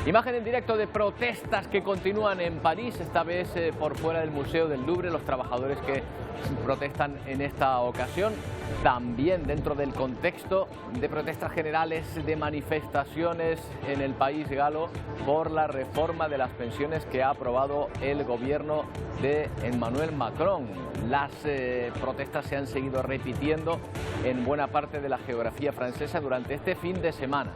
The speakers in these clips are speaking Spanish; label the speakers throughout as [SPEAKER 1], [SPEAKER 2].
[SPEAKER 1] Imagen en directo de protestas que continúan en París, esta vez por fuera del Museo del Louvre, los trabajadores que protestan en esta ocasión. También dentro del contexto de protestas generales, de manifestaciones en el país galo por la reforma de las pensiones que ha aprobado el gobierno de Emmanuel Macron. Las protestas se han seguido repitiendo en buena parte de la geografía francesa durante este fin de semana.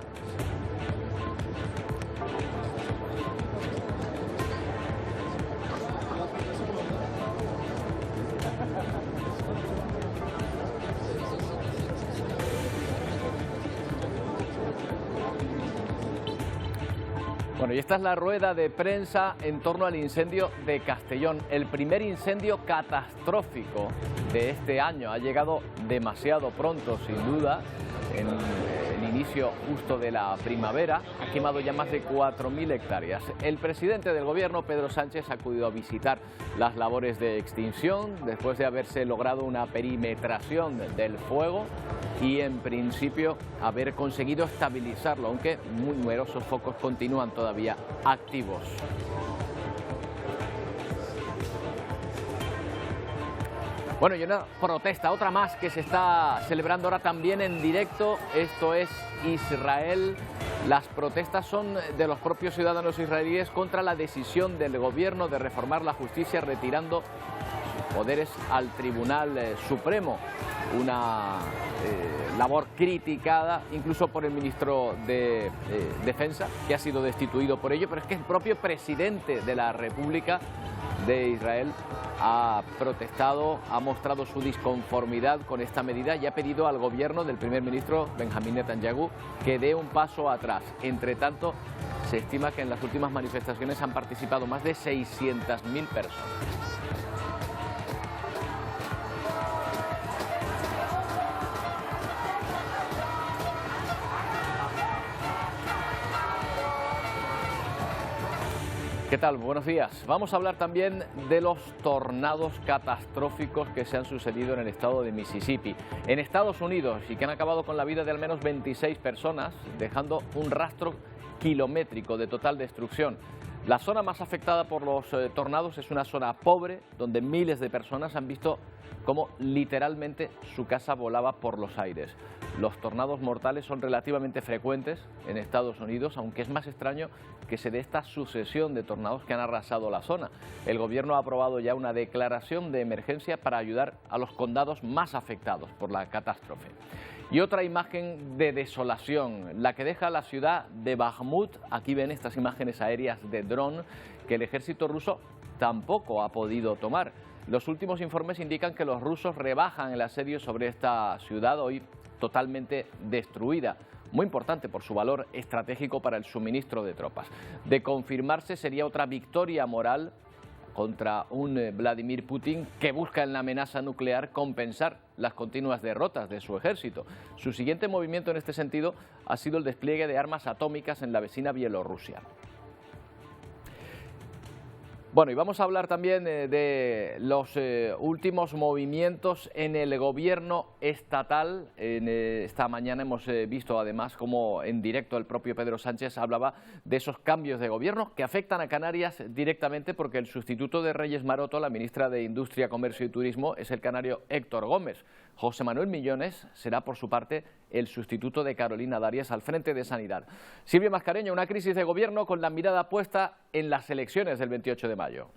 [SPEAKER 1] Bueno, y esta es la rueda de prensa en torno al incendio de Castellón, el primer incendio catastrófico de este año. Ha llegado demasiado pronto, sin duda, en el inicio justo de la primavera. Ha quemado ya más de 4.000 hectáreas. El presidente del gobierno, Pedro Sánchez, ha acudido a visitar las labores de extinción después de haberse logrado una perimetración del fuego y en principio haber conseguido estabilizarlo, aunque muy numerosos focos continúan todavía activos. Bueno, y una protesta, otra más que se está celebrando ahora también en directo, esto es Israel. Las protestas son de los propios ciudadanos israelíes contra la decisión del gobierno de reformar la justicia retirando poderes al Tribunal Supremo. Una labor criticada incluso por el ministro de Defensa, que ha sido destituido por ello, pero es que el propio presidente de la República de Israel ha protestado, ha mostrado su disconformidad con esta medida y ha pedido al gobierno del primer ministro Benjamín Netanyahu que dé un paso atrás. Entre tanto, se estima que en las últimas manifestaciones han participado más de 600.000 personas. ¿Qué tal? Buenos días. Vamos a hablar también de los tornados catastróficos que se han sucedido en el estado de Mississippi, en Estados Unidos, y que han acabado con la vida de al menos 26 personas, dejando un rastro kilométrico de total destrucción. La zona más afectada por los tornados es una zona pobre, donde miles de personas han visto cómo literalmente su casa volaba por los aires. Los tornados mortales son relativamente frecuentes en Estados Unidos, aunque es más extraño que se dé esta sucesión de tornados que han arrasado la zona. El gobierno ha aprobado ya una declaración de emergencia para ayudar a los condados más afectados por la catástrofe. Y otra imagen de desolación, la que deja la ciudad de Bakhmut. Aquí ven estas imágenes aéreas de dron que el ejército ruso tampoco ha podido tomar. Los últimos informes indican que los rusos rebajan el asedio sobre esta ciudad, hoy totalmente destruida, muy importante por su valor estratégico para el suministro de tropas. De confirmarse, sería otra victoria moral contra un Vladimir Putin que busca en la amenaza nuclear compensar las continuas derrotas de su ejército. Su siguiente movimiento en este sentido ha sido el despliegue de armas atómicas en la vecina Bielorrusia. Bueno, y vamos a hablar también de los últimos movimientos en el gobierno estatal. Esta mañana hemos visto además cómo en directo el propio Pedro Sánchez hablaba de esos cambios de gobierno que afectan a Canarias directamente, porque el sustituto de Reyes Maroto, la ministra de Industria, Comercio y Turismo, es el canario Héctor Gómez. José Manuel Millones será por su parte el sustituto de Carolina Darias al frente de Sanidad. Silvia Mascareño, una crisis de gobierno con la mirada puesta en las elecciones del 28 de mayo.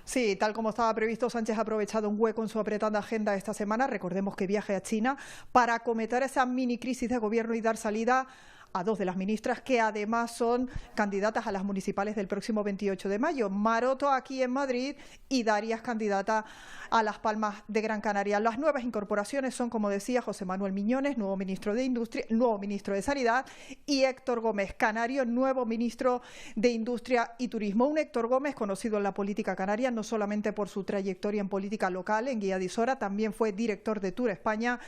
[SPEAKER 2] Sí, tal como estaba previsto, Sánchez ha aprovechado un hueco en su apretada agenda esta semana. Recordemos que viaje a China para acometer esa mini crisis de gobierno y dar salida a dos de las ministras que además son candidatas a las municipales del próximo 28 de mayo. Maroto aquí en Madrid y Darias candidata a Las Palmas de Gran Canaria. Las nuevas incorporaciones son, como decía, José Manuel Millones, nuevo ministro de Industria, nuevo ministro de Sanidad, y Héctor Gómez Canario, nuevo ministro de Industria y Turismo. Un Héctor Gómez conocido en la política canaria, no solamente por su trayectoria en política local, en Guía de Isora, también fue director de Tour España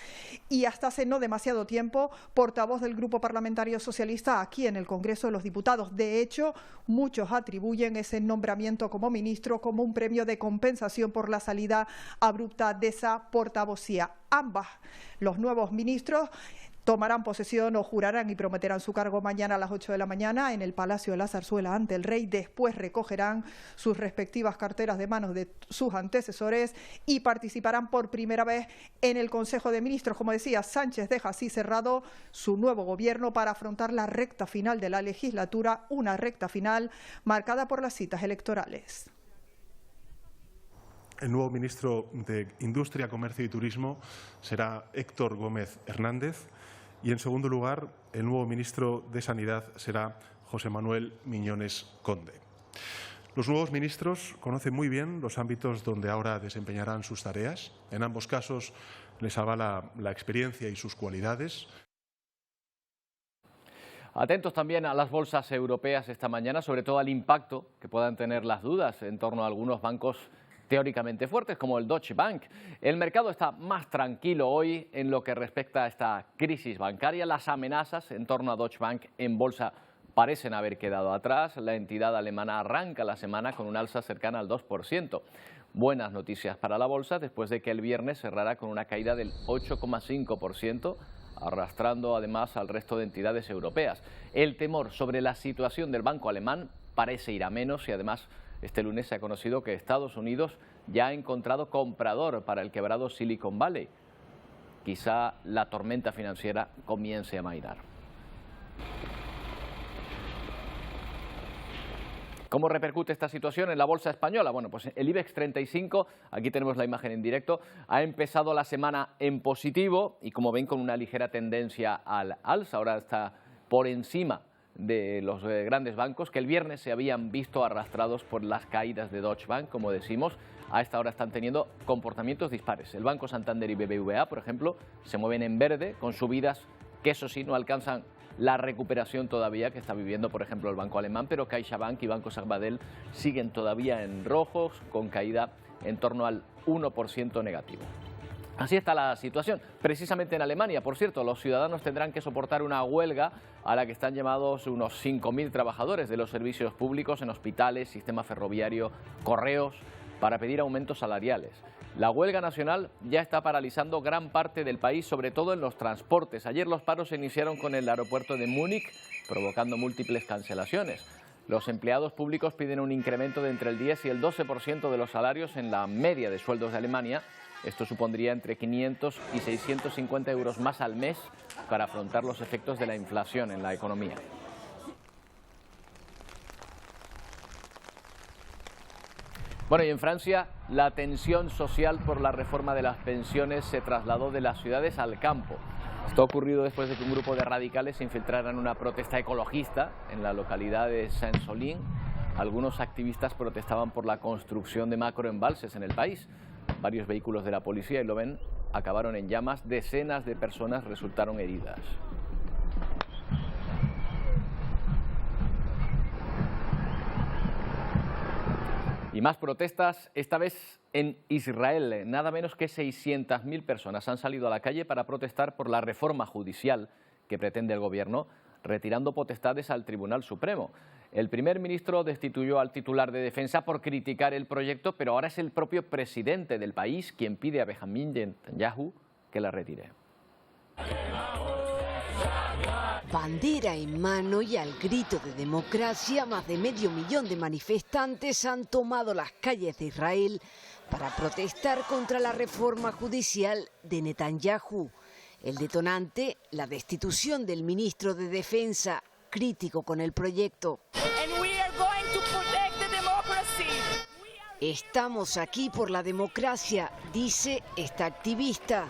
[SPEAKER 2] y hasta hace no demasiado tiempo portavoz del Grupo Parlamentario Socialista aquí en el Congreso de los Diputados. De hecho, muchos atribuyen ese nombramiento como ministro como un premio de compensación por la salida abrupta de esa portavocía. Ambas, los nuevos ministros, Tomarán posesión o jurarán y prometerán su cargo mañana a las 8 de la mañana en el Palacio de la Zarzuela ante el rey. Después recogerán sus respectivas carteras de manos de sus antecesores y participarán por primera vez en el Consejo de Ministros. Como decía, Sánchez deja así cerrado su nuevo gobierno para afrontar la recta final de la legislatura, una recta final marcada por las citas electorales.
[SPEAKER 3] El nuevo ministro de Industria, Comercio y Turismo será Héctor Gómez Hernández y, en segundo lugar, el nuevo ministro de Sanidad será José Manuel Miñones Conde. Los nuevos ministros conocen muy bien los ámbitos donde ahora desempeñarán sus tareas. En ambos casos les avala la experiencia y sus cualidades.
[SPEAKER 1] Atentos también a las bolsas europeas esta mañana, sobre todo al impacto que puedan tener las dudas en torno a algunos bancos teóricamente fuertes, como el Deutsche Bank. El mercado está más tranquilo hoy en lo que respecta a esta crisis bancaria. Las amenazas en torno a Deutsche Bank en bolsa parecen haber quedado atrás. La entidad alemana arranca la semana con un alza cercana al 2%. Buenas noticias para la bolsa después de que el viernes cerrara con una caída del 8,5%, arrastrando además al resto de entidades europeas. El temor sobre la situación del banco alemán parece ir a menos y además este lunes se ha conocido que Estados Unidos ya ha encontrado comprador para el quebrado Silicon Valley. Quizá la tormenta financiera comience a amainar. ¿Cómo repercute esta situación en la bolsa española? Bueno, pues el IBEX 35, aquí tenemos la imagen en directo, ha empezado la semana en positivo y, como ven, con una ligera tendencia al alza. Ahora está por encima de los grandes bancos que el viernes se habían visto arrastrados por las caídas de Deutsche Bank, como decimos. A esta hora están teniendo comportamientos dispares. El Banco Santander y BBVA, por ejemplo, se mueven en verde con subidas que, eso sí, no alcanzan la recuperación todavía que está viviendo, por ejemplo, el banco alemán, pero CaixaBank y Banco Sabadell siguen todavía en rojos, con caída en torno al 1% negativo. Así está la situación. Precisamente en Alemania, por cierto, los ciudadanos tendrán que soportar una huelga a la que están llamados unos 5.000 trabajadores de los servicios públicos en hospitales, sistema ferroviario, correos, para pedir aumentos salariales. La huelga nacional ya está paralizando gran parte del país, sobre todo en los transportes. Ayer los paros se iniciaron con el aeropuerto de Múnich, provocando múltiples cancelaciones. Los empleados públicos piden un incremento de entre el 10 y el 12% de los salarios en la media de sueldos de Alemania. Esto supondría entre 500 y 650 euros más al mes para afrontar los efectos de la inflación en la economía. Bueno, y en Francia, la tensión social por la reforma de las pensiones se trasladó de las ciudades al campo. Esto ha ocurrido después de que un grupo de radicales se infiltrara en una protesta ecologista en la localidad de Saint-Solin. Algunos activistas protestaban por la construcción de macroembalses en el país. Varios vehículos de la policía, y lo ven, acabaron en llamas. Decenas de personas resultaron heridas. Y más protestas, esta vez en Israel. Nada menos que 600.000 personas han salido a la calle para protestar por la reforma judicial que pretende el gobierno, retirando potestades al Tribunal Supremo. El primer ministro destituyó al titular de defensa por criticar el proyecto, pero ahora es el propio presidente del país quien pide a Benjamin Netanyahu que la retire.
[SPEAKER 4] Bandera en mano y al grito de democracia, más de 500.000 de manifestantes han tomado las calles de Israel para protestar contra la reforma judicial de Netanyahu. El detonante, la destitución del ministro de Defensa, crítico con el proyecto. Estamos aquí por la democracia, dice esta activista.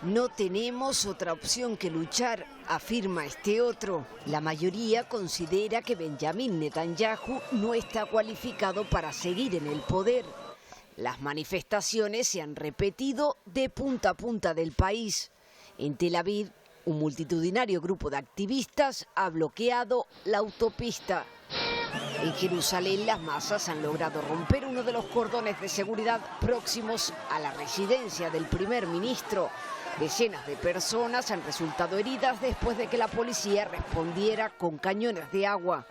[SPEAKER 4] No tenemos otra opción que luchar, afirma este otro. La mayoría considera que Benjamin Netanyahu no está cualificado para seguir en el poder. Las manifestaciones se han repetido de punta a punta del país. En Tel Aviv, un multitudinario grupo de activistas ha bloqueado la autopista. En Jerusalén, las masas han logrado romper uno de los cordones de seguridad próximos a la residencia del primer ministro. Decenas de personas han resultado heridas después de que la policía respondiera con cañones de agua.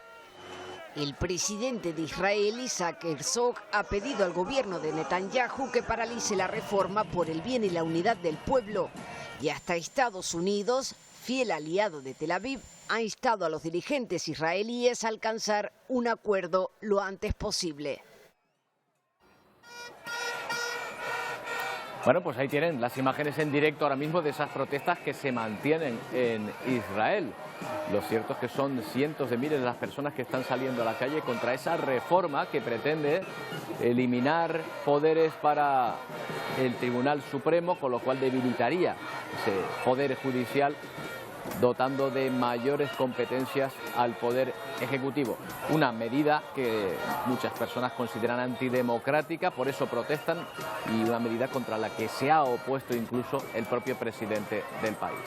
[SPEAKER 4] El presidente de Israel, Isaac Herzog, ha pedido al gobierno de Netanyahu que paralice la reforma por el bien y la unidad del pueblo. Y hasta Estados Unidos, fiel aliado de Tel Aviv, ha instado a los dirigentes israelíes a alcanzar un acuerdo lo antes posible.
[SPEAKER 1] Bueno, pues ahí tienen las imágenes en directo ahora mismo de esas protestas que se mantienen en Israel. Lo cierto es que son cientos de miles de las personas que están saliendo a la calle contra esa reforma que pretende eliminar poderes para el Tribunal Supremo, con lo cual debilitaría ese poder judicial, dotando de mayores competencias al Poder Ejecutivo. Una medida que muchas personas consideran antidemocrática, por eso protestan, y una medida contra la que se ha opuesto incluso el propio presidente del país.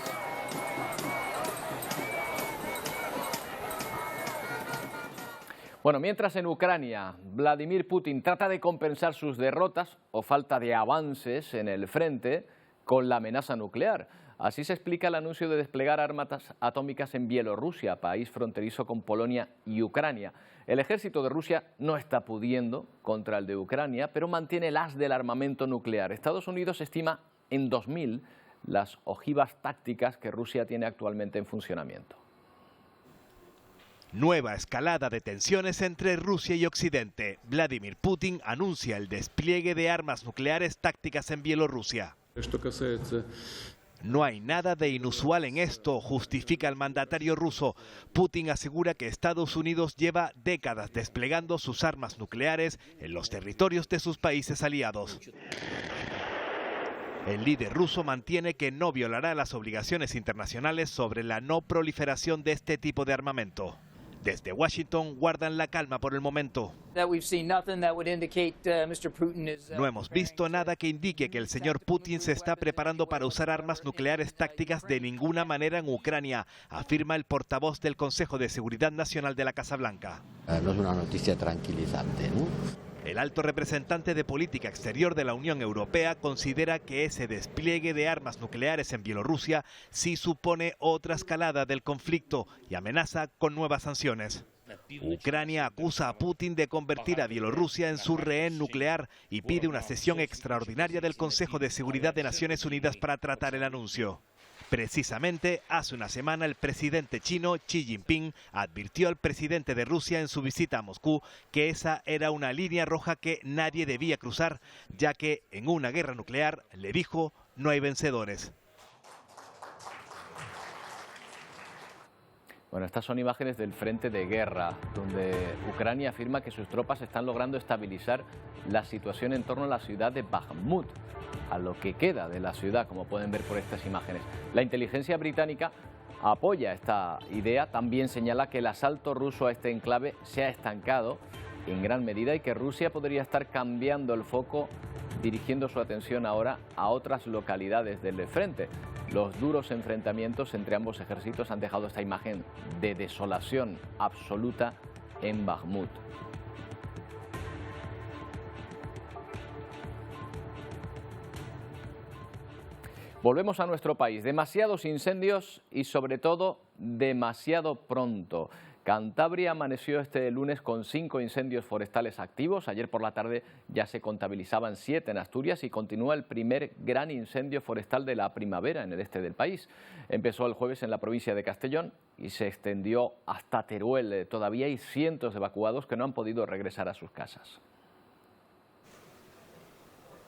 [SPEAKER 1] Bueno, mientras en Ucrania, Vladimir Putin trata de compensar sus derrotas o falta de avances en el frente con la amenaza nuclear. Así se explica el anuncio de desplegar armas atómicas en Bielorrusia, país fronterizo con Polonia y Ucrania. El ejército de Rusia no está pudiendo contra el de Ucrania, pero mantiene el as del armamento nuclear. Estados Unidos estima en 2.000 las ojivas tácticas que Rusia tiene actualmente en funcionamiento.
[SPEAKER 5] Nueva escalada de tensiones entre Rusia y Occidente. Vladimir Putin anuncia el despliegue de armas nucleares tácticas en Bielorrusia. No hay nada de inusual en esto, justifica el mandatario ruso. Putin asegura que Estados Unidos lleva décadas desplegando sus armas nucleares en los territorios de sus países aliados. El líder ruso mantiene que no violará las obligaciones internacionales sobre la no proliferación de este tipo de armamento. Desde Washington guardan la calma por el momento. No hemos visto nada que indique que el señor Putin se está preparando para usar armas nucleares tácticas de ninguna manera en Ucrania, afirma el portavoz del Consejo de Seguridad Nacional de la Casa Blanca.
[SPEAKER 6] No es una noticia tranquilizante, ¿no?
[SPEAKER 5] El alto representante de política exterior de la Unión Europea considera que ese despliegue de armas nucleares en Bielorrusia sí supone otra escalada del conflicto y amenaza con nuevas sanciones. Ucrania acusa a Putin de convertir a Bielorrusia en su rehén nuclear y pide una sesión extraordinaria del Consejo de Seguridad de Naciones Unidas para tratar el anuncio. Precisamente hace una semana el presidente chino Xi Jinping advirtió al presidente de Rusia en su visita a Moscú que esa era una línea roja que nadie debía cruzar, ya que en una guerra nuclear, le dijo, no hay vencedores.
[SPEAKER 1] Bueno, estas son imágenes del frente de guerra, donde Ucrania afirma que sus tropas están logrando estabilizar la situación en torno a la ciudad de Bakhmut, a lo que queda de la ciudad, como pueden ver por estas imágenes. La inteligencia británica apoya esta idea, también señala que el asalto ruso a este enclave se ha estancado en gran medida y que Rusia podría estar cambiando el foco, dirigiendo su atención ahora a otras localidades del frente. Los duros enfrentamientos entre ambos ejércitos han dejado esta imagen de desolación absoluta en Bakhmut. Volvemos a nuestro país. Demasiados incendios y sobre todo demasiado pronto. Cantabria amaneció este lunes con 5 incendios forestales activos. Ayer por la tarde ya se contabilizaban 7 en Asturias y continúa el primer gran incendio forestal de la primavera en el este del país. Empezó el jueves en la provincia de Castellón y se extendió hasta Teruel. Todavía hay cientos de evacuados que no han podido regresar a sus casas.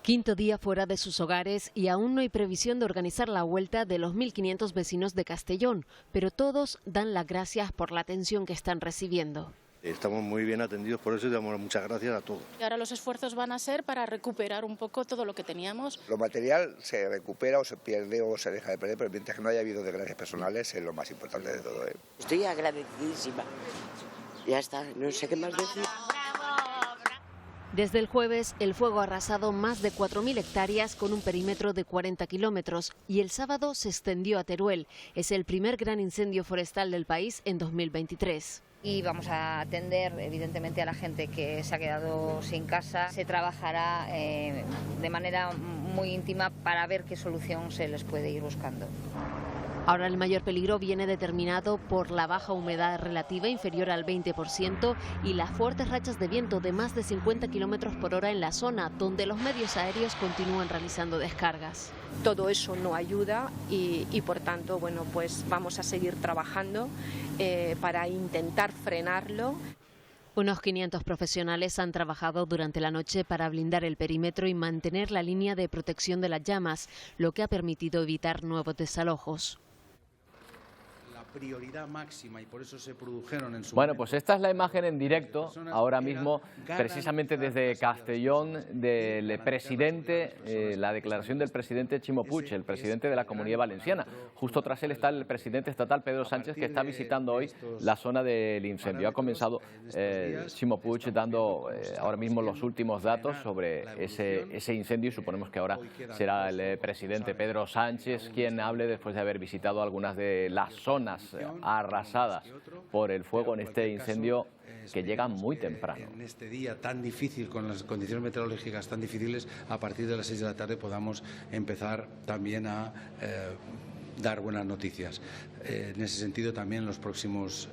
[SPEAKER 7] Quinto día fuera de sus hogares y aún no hay previsión de organizar la vuelta de los 1.500 vecinos de Castellón, pero todos dan las gracias por la atención que están recibiendo.
[SPEAKER 8] Estamos muy bien atendidos, por eso y damos muchas gracias a todos.
[SPEAKER 9] Y ahora los esfuerzos van a ser para recuperar un poco todo lo que teníamos.
[SPEAKER 10] Lo material se recupera o se pierde o se deja de perder, pero mientras que no haya habido desgracias personales es lo más importante de todo.
[SPEAKER 11] Estoy agradecidísima. Ya está, no sé qué más decir.
[SPEAKER 7] Desde el jueves, el fuego ha arrasado más de 4.000 hectáreas con un perímetro de 40 kilómetros y el sábado se extendió a Teruel. Es el primer gran incendio forestal del país en 2023.
[SPEAKER 12] Y vamos a atender evidentemente a la gente que se ha quedado sin casa. Se trabajará de manera muy íntima para ver qué solución se les puede ir buscando.
[SPEAKER 7] Ahora el mayor peligro viene determinado por la baja humedad relativa inferior al 20% y las fuertes rachas de viento de más de 50 kilómetros por hora en la zona, donde los medios aéreos continúan realizando descargas.
[SPEAKER 13] Todo eso no ayuda y por tanto, bueno, pues vamos a seguir trabajando para intentar frenarlo.
[SPEAKER 7] Unos 500 profesionales han trabajado durante la noche para blindar el perímetro y mantener la línea de protección de las llamas, lo que ha permitido evitar nuevos desalojos.
[SPEAKER 14] Prioridad máxima y por eso se produjeron en su
[SPEAKER 1] Bueno, pues esta es la imagen en directo, ahora mismo, precisamente desde Castellón, del presidente, la declaración del presidente Ximo Puig, el presidente de la Comunidad Valenciana. Justo tras él está el presidente estatal Pedro Sánchez, que está visitando hoy la zona del incendio. Ha comenzado Ximo Puig dando ahora mismo los últimos datos sobre ese incendio y suponemos que ahora será el presidente Pedro Sánchez quien hable después de haber visitado algunas de las zonas arrasadas por el fuego en este incendio que llega muy temprano.
[SPEAKER 14] En este día tan difícil, con las condiciones meteorológicas tan difíciles, a partir de las 6 de la tarde podamos empezar también a dar buenas noticias. En ese sentido, también en los próximos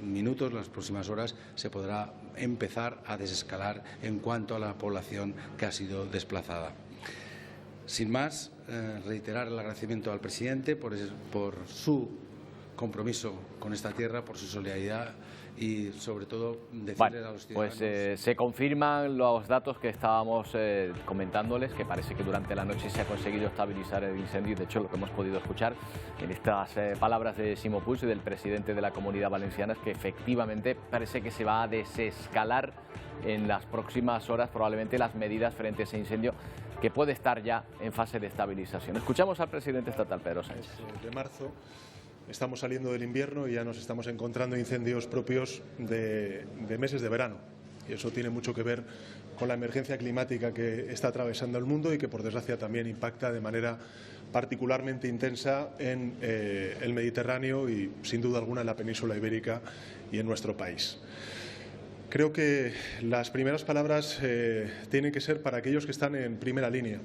[SPEAKER 14] minutos, las próximas horas, se podrá empezar a desescalar en cuanto a la población que ha sido desplazada. Sin más, reiterar el agradecimiento al presidente por su compromiso con esta tierra, por su solidaridad y sobre todo decirle a los ciudadanos...
[SPEAKER 1] Pues se confirman los datos que estábamos comentándoles, que parece que durante la noche se ha conseguido estabilizar el incendio y de hecho lo que hemos podido escuchar en estas palabras de Ximo Puig, del presidente de la Comunidad Valenciana, es que efectivamente parece que se va a desescalar en las próximas horas probablemente las medidas frente a ese incendio que puede estar ya en fase de estabilización. Escuchamos al presidente estatal Pedro Sánchez.
[SPEAKER 3] De marzo estamos saliendo del invierno y ya nos estamos encontrando incendios propios de meses de verano. Y eso tiene mucho que ver con la emergencia climática que está atravesando el mundo y que por desgracia también impacta de manera particularmente intensa en el Mediterráneo y sin duda alguna en la península ibérica y en nuestro país. Creo que las primeras palabras tienen que ser para aquellos que están en primera línea.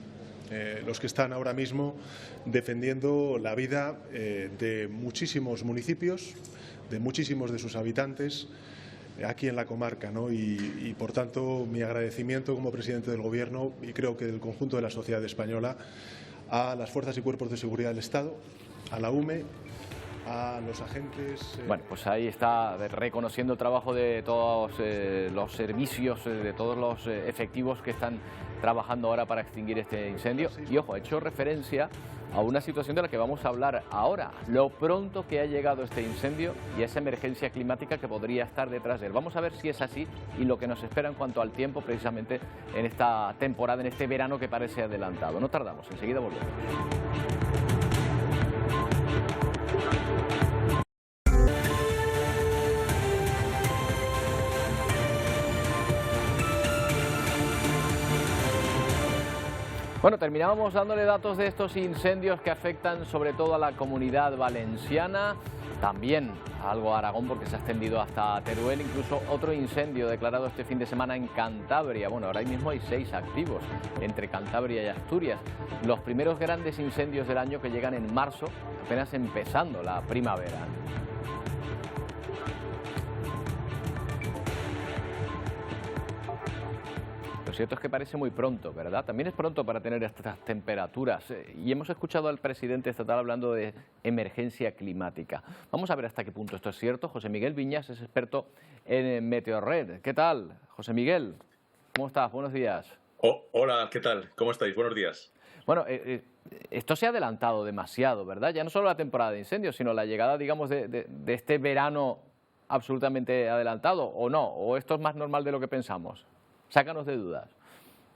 [SPEAKER 3] Los que están ahora mismo defendiendo la vida de muchísimos municipios, de muchísimos de sus habitantes aquí en la comarca, ¿no? Y por tanto mi agradecimiento como presidente del Gobierno y creo que del conjunto de la sociedad española a las fuerzas y cuerpos de seguridad del Estado, a la UME, a los agentes...
[SPEAKER 1] Bueno, pues ahí está reconociendo el trabajo de todos los servicios, de todos los efectivos que están trabajando ahora para extinguir este incendio. Y ojo, he hecho referencia a una situación de la que vamos a hablar ahora, lo pronto que ha llegado este incendio y esa emergencia climática que podría estar detrás de él. Vamos a ver si es así y lo que nos espera en cuanto al tiempo precisamente en esta temporada, en este verano que parece adelantado. No tardamos, enseguida volvemos. Bueno, terminábamos dándole datos de estos incendios que afectan sobre todo a la Comunidad Valenciana, también algo a Aragón porque se ha extendido hasta Teruel, incluso otro incendio declarado este fin de semana en Cantabria. Bueno, ahora mismo hay 6 activos entre Cantabria y Asturias. Los primeros grandes incendios del año que llegan en marzo, apenas empezando la primavera. Lo cierto es que parece muy pronto, ¿verdad? También es pronto para tener estas temperaturas. Y hemos escuchado al presidente estatal hablando de emergencia climática. Vamos a ver hasta qué punto esto es cierto. José Miguel Viñas es experto en Meteorred. ¿Qué tal, José Miguel? ¿Cómo estás? Buenos días.
[SPEAKER 15] Hola, ¿qué tal? ¿Cómo estáis? Buenos días.
[SPEAKER 1] Bueno, esto se ha adelantado demasiado, ¿verdad? Ya no solo la temporada de incendios, sino la llegada, digamos, de este verano absolutamente adelantado, ¿o no? ¿O esto es más normal de lo que pensamos? Sácanos de dudas.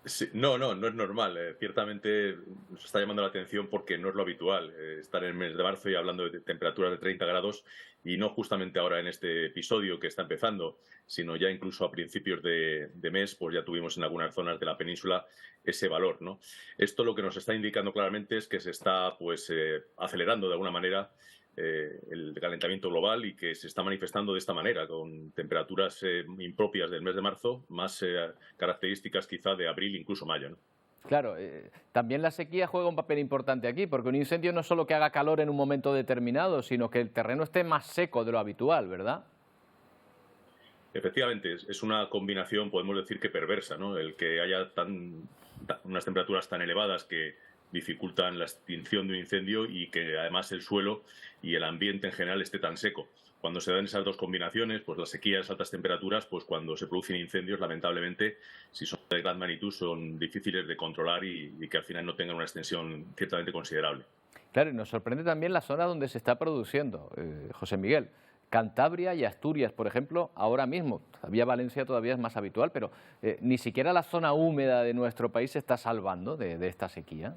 [SPEAKER 15] Sí, no es normal. Ciertamente nos está llamando la atención porque no es lo habitual estar en el mes de marzo y hablando de temperaturas de 30 grados y no justamente ahora en este episodio que está empezando, sino ya incluso a principios de mes, pues ya tuvimos en algunas zonas de la península ese valor, ¿no? Esto lo que nos está indicando claramente es que se está pues acelerando de alguna manera el calentamiento global y que se está manifestando de esta manera, con temperaturas impropias del mes de marzo, más características quizá de abril, incluso mayo, ¿no?
[SPEAKER 1] Claro, también la sequía juega un papel importante aquí, porque un incendio no es solo que haga calor en un momento determinado, sino que el terreno esté más seco de lo habitual, ¿verdad?
[SPEAKER 15] Efectivamente, es una combinación, podemos decir que perversa, ¿no? El que haya unas temperaturas tan elevadas que dificultan la extinción de un incendio y que además el suelo y el ambiente en general esté tan seco. Cuando se dan esas dos combinaciones, pues la sequía y las altas temperaturas, pues cuando se producen incendios, lamentablemente, si son de gran magnitud, son difíciles de controlar y que al final no tengan una extensión ciertamente considerable.
[SPEAKER 1] Claro, y nos sorprende también la zona donde se está produciendo, José Miguel. Cantabria y Asturias, por ejemplo, ahora mismo, todavía Valencia todavía es más habitual, pero ni siquiera la zona húmeda de nuestro país se está salvando de esta sequía.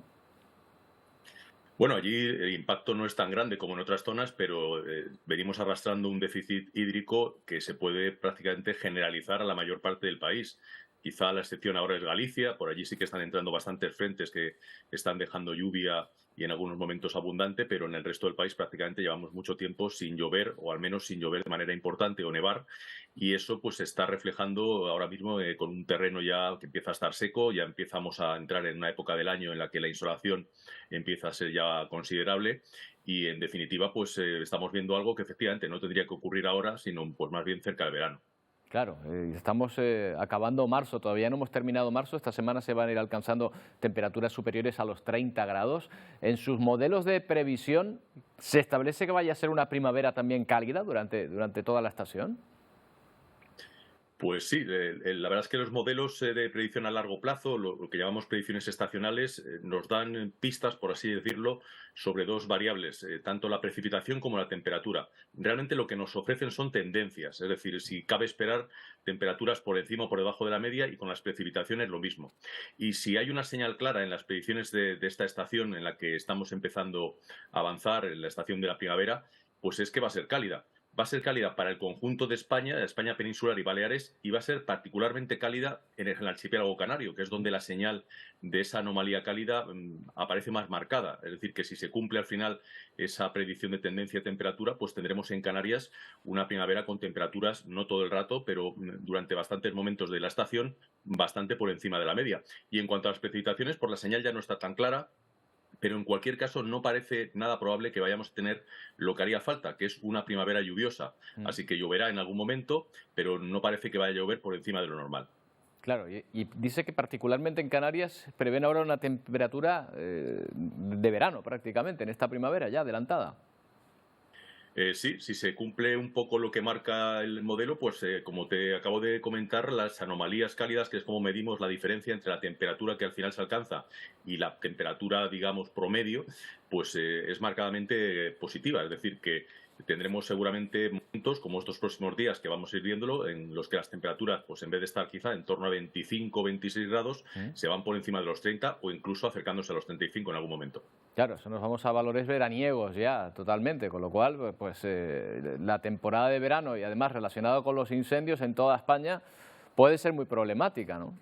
[SPEAKER 15] Bueno, allí el impacto no es tan grande como en otras zonas, pero venimos arrastrando un déficit hídrico que se puede prácticamente generalizar a la mayor parte del país. Quizá la excepción ahora es Galicia, por allí sí que están entrando bastantes frentes que están dejando lluvia y en algunos momentos abundante, pero en el resto del país prácticamente llevamos mucho tiempo sin llover, o al menos sin llover de manera importante o nevar, y eso pues se está reflejando ahora mismo con un terreno ya que empieza a estar seco, ya empezamos a entrar en una época del año en la que la insolación empieza a ser ya considerable, y en definitiva pues estamos viendo algo que efectivamente no tendría que ocurrir ahora, sino pues más bien cerca del verano.
[SPEAKER 1] Claro, estamos acabando marzo, todavía no hemos terminado marzo, esta semana se van a ir alcanzando temperaturas superiores a los 30 grados. En sus modelos de previsión, ¿se establece que vaya a ser una primavera también cálida durante toda la estación?
[SPEAKER 15] Pues sí, la verdad es que los modelos de predicción a largo plazo, lo que llamamos predicciones estacionales, nos dan pistas, por así decirlo, sobre dos variables, tanto la precipitación como la temperatura. Realmente lo que nos ofrecen son tendencias, es decir, si cabe esperar temperaturas por encima o por debajo de la media, y con las precipitaciones lo mismo. Y si hay una señal clara en las predicciones de esta estación en la que estamos empezando a avanzar, en la estación de la primavera, pues es que va a ser cálida. Va a ser cálida para el conjunto de España peninsular y Baleares, y va a ser particularmente cálida en el archipiélago canario, que es donde la señal de esa anomalía cálida aparece más marcada. Es decir, que si se cumple al final esa predicción de tendencia de temperatura, pues tendremos en Canarias una primavera con temperaturas, no todo el rato, pero durante bastantes momentos de la estación, bastante por encima de la media. Y en cuanto a las precipitaciones, pues la señal ya no está tan clara, pero en cualquier caso no parece nada probable que vayamos a tener lo que haría falta, que es una primavera lluviosa. Así que lloverá en algún momento, pero no parece que vaya a llover por encima de lo normal.
[SPEAKER 1] Claro, y dice que particularmente en Canarias prevén ahora una temperatura de verano prácticamente, en esta primavera ya adelantada.
[SPEAKER 15] Sí, si se cumple un poco lo que marca el modelo, pues como te acabo de comentar, las anomalías cálidas, que es como medimos la diferencia entre la temperatura que al final se alcanza y la temperatura, digamos, promedio, pues es marcadamente positiva. Es decir, que tendremos seguramente momentos, como estos próximos días que vamos a ir viéndolo, en los que las temperaturas, pues en vez de estar quizá en torno a 25 o 26 grados, se van por encima de los 30 o incluso acercándose a los 35 en algún momento.
[SPEAKER 1] Claro, eso nos vamos a valores veraniegos ya totalmente, con lo cual pues la temporada de verano, y además relacionado con los incendios en toda España, puede ser muy problemática, ¿no?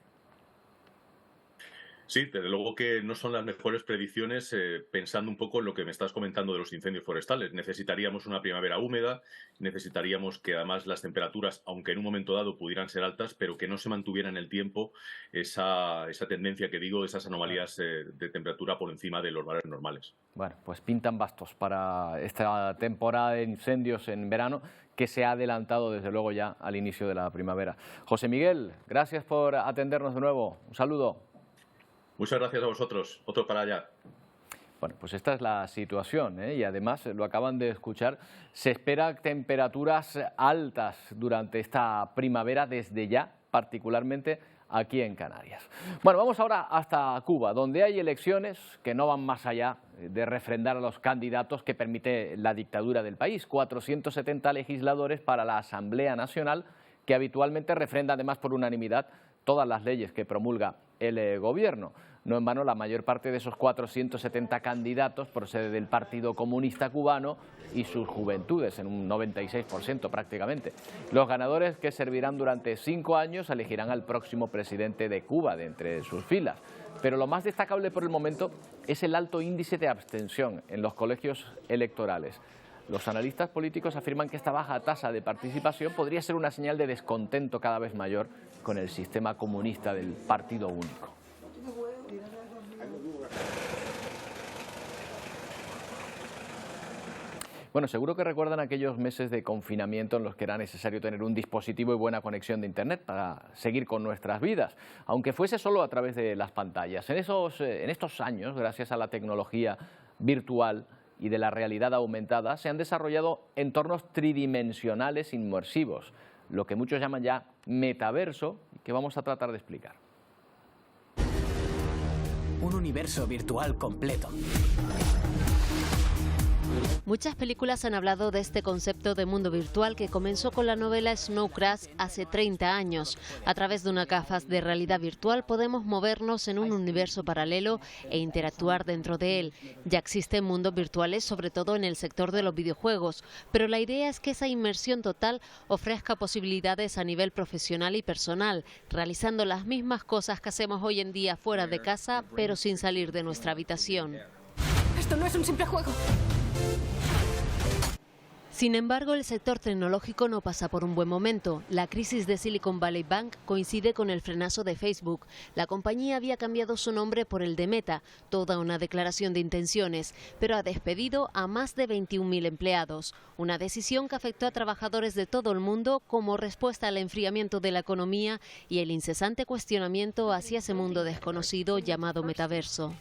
[SPEAKER 15] Sí, desde luego que no son las mejores predicciones, pensando un poco en lo que me estás comentando de los incendios forestales. Necesitaríamos una primavera húmeda, necesitaríamos que además las temperaturas, aunque en un momento dado pudieran ser altas, pero que no se mantuviera en el tiempo esa tendencia que digo, esas anomalías de temperatura por encima de los valores normales.
[SPEAKER 1] Bueno, pues pintan bastos para esta temporada de incendios en verano, que se ha adelantado desde luego ya al inicio de la primavera. José Miguel, gracias por atendernos de nuevo. Un saludo.
[SPEAKER 15] Muchas gracias a vosotros. Otro para allá.
[SPEAKER 1] Bueno, pues esta es la situación, y además, lo acaban de escuchar, se espera temperaturas altas durante esta primavera desde ya, particularmente aquí en Canarias. Bueno, vamos ahora hasta Cuba, donde hay elecciones que no van más allá de refrendar a los candidatos que permite la dictadura del país. 470 legisladores para la Asamblea Nacional, que habitualmente refrenda además por unanimidad todas las leyes que promulga el gobierno. No en vano, la mayor parte de esos 470 candidatos procede del Partido Comunista Cubano y sus juventudes, en un 96% prácticamente. Los ganadores, que servirán durante 5 años, elegirán al próximo presidente de Cuba de entre sus filas. Pero lo más destacable por el momento es el alto índice de abstención en los colegios electorales. Los analistas políticos afirman que esta baja tasa de participación podría ser una señal de descontento cada vez mayor con el sistema comunista del partido único. Bueno, seguro que recuerdan aquellos meses de confinamiento en los que era necesario tener un dispositivo y buena conexión de Internet para seguir con nuestras vidas, aunque fuese solo a través de las pantallas. En estos años, gracias a la tecnología virtual y de la realidad aumentada, se han desarrollado entornos tridimensionales inmersivos, lo que muchos llaman ya metaverso, que vamos a tratar de explicar.
[SPEAKER 16] Un universo virtual completo.
[SPEAKER 7] Muchas películas han hablado de este concepto de mundo virtual que comenzó con la novela Snow Crash hace 30 años. A través de unas gafas de realidad virtual podemos movernos en un universo paralelo e interactuar dentro de él. Ya existen mundos virtuales, sobre todo en el sector de los videojuegos, pero la idea es que esa inmersión total ofrezca posibilidades a nivel profesional y personal, realizando las mismas cosas que hacemos hoy en día fuera de casa, pero sin salir de nuestra habitación.
[SPEAKER 17] Esto no es un simple juego.
[SPEAKER 7] Sin embargo, el sector tecnológico no pasa por un buen momento. La crisis de Silicon Valley Bank coincide con el frenazo de Facebook. La compañía había cambiado su nombre por el de Meta, toda una declaración de intenciones, pero ha despedido a más de 21.000 empleados. Una decisión que afectó a trabajadores de todo el mundo como respuesta al enfriamiento de la economía y el incesante cuestionamiento hacia ese mundo desconocido llamado metaverso.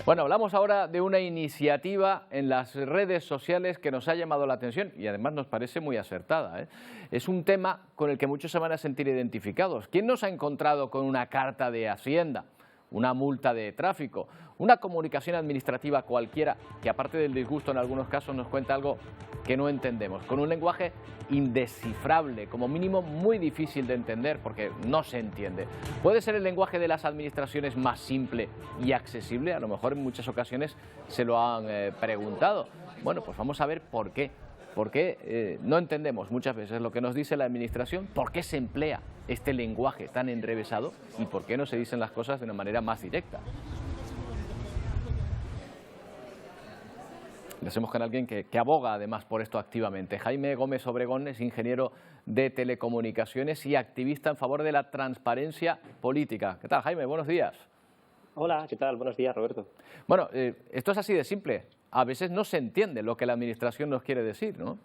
[SPEAKER 1] Bueno, hablamos ahora de una iniciativa en las redes sociales que nos ha llamado la atención y además nos parece muy acertada, ¿eh? Es un tema con el que muchos se van a sentir identificados. ¿Quién nos ha encontrado con una carta de Hacienda, una multa de tráfico, una comunicación administrativa cualquiera que, aparte del disgusto en algunos casos, nos cuenta algo que no entendemos, con un lenguaje indescifrable, como mínimo muy difícil de entender porque no se entiende? ¿Puede ser el lenguaje de las administraciones más simple y accesible? A lo mejor en muchas ocasiones se lo han preguntado. Bueno, pues vamos a ver por qué. Porque no entendemos muchas veces lo que nos dice la administración, por qué se emplea este lenguaje tan enrevesado y por qué no se dicen las cosas de una manera más directa. Lo hacemos con alguien que aboga además por esto activamente. Jaime Gómez Obregón es ingeniero de telecomunicaciones y activista en favor de la transparencia política. ¿Qué tal, Jaime? Buenos días.
[SPEAKER 18] Hola, ¿qué tal? Buenos días, Roberto.
[SPEAKER 1] Bueno, esto es así de simple. A veces no se entiende lo que la administración nos quiere decir, ¿no?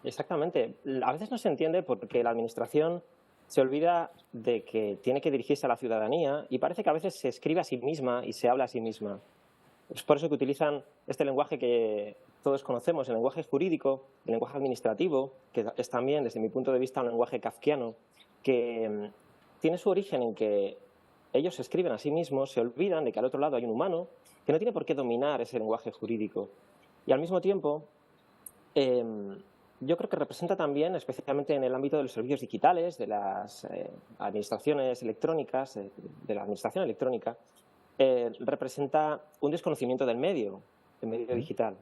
[SPEAKER 18] Exactamente. A veces no se entiende porque la administración se olvida de que tiene que dirigirse a la ciudadanía y parece que a veces se escribe a sí misma y se habla a sí misma. Es por eso que utilizan este lenguaje que todos conocemos, el lenguaje jurídico, el lenguaje administrativo, que es también, desde mi punto de vista, un lenguaje kafkiano, que tiene su origen en que ellos se escriben a sí mismos, se olvidan de que al otro lado hay un humano que no tiene por qué dominar ese lenguaje jurídico. Y al mismo tiempo, yo creo que representa también, especialmente en el ámbito de los servicios digitales, de las administraciones electrónicas, de la administración electrónica, representa un desconocimiento del medio digital.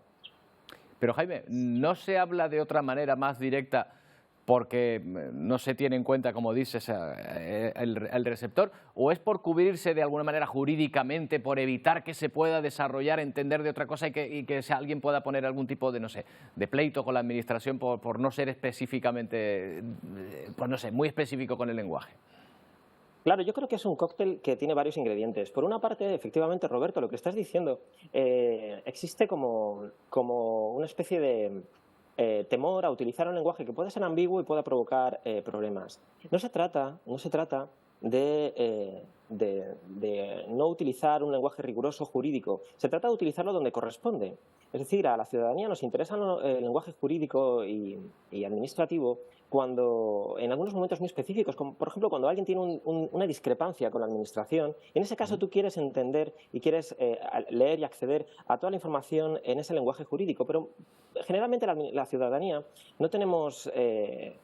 [SPEAKER 1] Pero Jaime, ¿no se habla de otra manera más directa porque no se tiene en cuenta, como dices, el receptor? ¿O es por cubrirse de alguna manera jurídicamente, por evitar que se pueda desarrollar, entender de otra cosa y que alguien pueda poner algún tipo de, no sé, de pleito con la administración por no ser específicamente, pues no sé, muy específico con el lenguaje?
[SPEAKER 18] Claro, yo creo que es un cóctel que tiene varios ingredientes. Por una parte, efectivamente, Roberto, lo que estás diciendo, existe como una especie de temor a utilizar un lenguaje que puede ser ambiguo y pueda provocar problemas. No se trata de no utilizar un lenguaje riguroso jurídico, se trata de utilizarlo donde corresponde. Es decir, a la ciudadanía nos interesa el lenguaje jurídico y administrativo cuando en algunos momentos muy específicos, como por ejemplo cuando alguien tiene una discrepancia con la administración, y en ese caso tú quieres entender y quieres leer y acceder a toda la información en ese lenguaje jurídico, pero generalmente la ciudadanía no tenemos,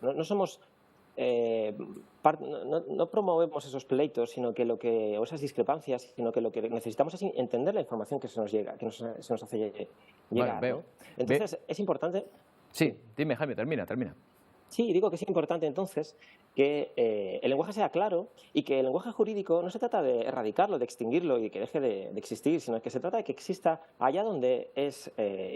[SPEAKER 18] no somos no promovemos esos pleitos, o esas discrepancias, sino que lo que necesitamos es entender la información que se nos llega, que se nos hace llegar.
[SPEAKER 1] Bueno, veo.
[SPEAKER 18] ¿No? Entonces, es importante.
[SPEAKER 1] Sí, dime, Jaime, termina.
[SPEAKER 18] Sí, digo que es importante entonces que el lenguaje sea claro y que el lenguaje jurídico no se trata de erradicarlo, de extinguirlo y que deje de existir, sino que se trata de que exista allá donde es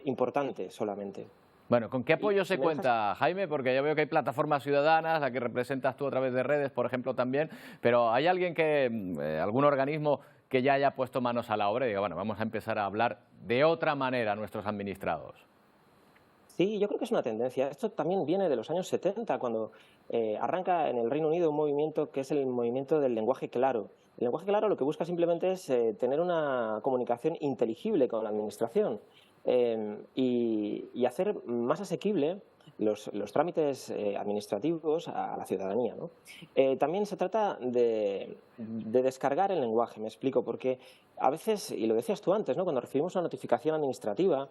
[SPEAKER 18] importante solamente.
[SPEAKER 1] Bueno, ¿con qué apoyo se cuenta, Jaime? Porque yo veo que hay plataformas ciudadanas, la que representas tú a través de redes, por ejemplo, también, pero ¿hay alguien algún organismo que ya haya puesto manos a la obra y diga, bueno, vamos a empezar a hablar de otra manera a nuestros administrados?
[SPEAKER 18] Sí, yo creo que es una tendencia. Esto también viene de los años 70, cuando arranca en el Reino Unido un movimiento que es el movimiento del lenguaje claro. El lenguaje claro lo que busca simplemente es tener una comunicación inteligible con la administración y hacer más asequible los trámites administrativos a la ciudadanía, ¿no? También se trata de descargar el lenguaje, me explico, porque a veces, y lo decías tú antes, ¿no? Cuando recibimos una notificación administrativa,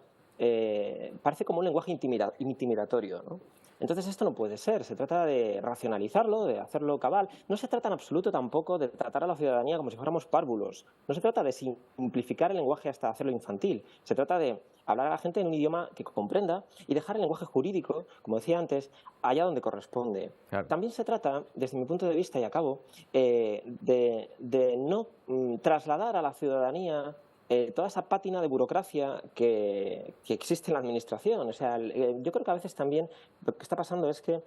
[SPEAKER 18] parece como un lenguaje intimidatorio, ¿no? Entonces esto no puede ser, se trata de racionalizarlo, de hacerlo cabal. No se trata en absoluto tampoco de tratar a la ciudadanía como si fuéramos párvulos. No se trata de simplificar el lenguaje hasta hacerlo infantil. Se trata de hablar a la gente en un idioma que comprenda y dejar el lenguaje jurídico, como decía antes, allá donde corresponde. Claro. También se trata, desde mi punto de vista y acabo, de no trasladar a la ciudadanía toda esa pátina de burocracia que existe en la administración. O sea, yo creo que a veces también lo que está pasando es que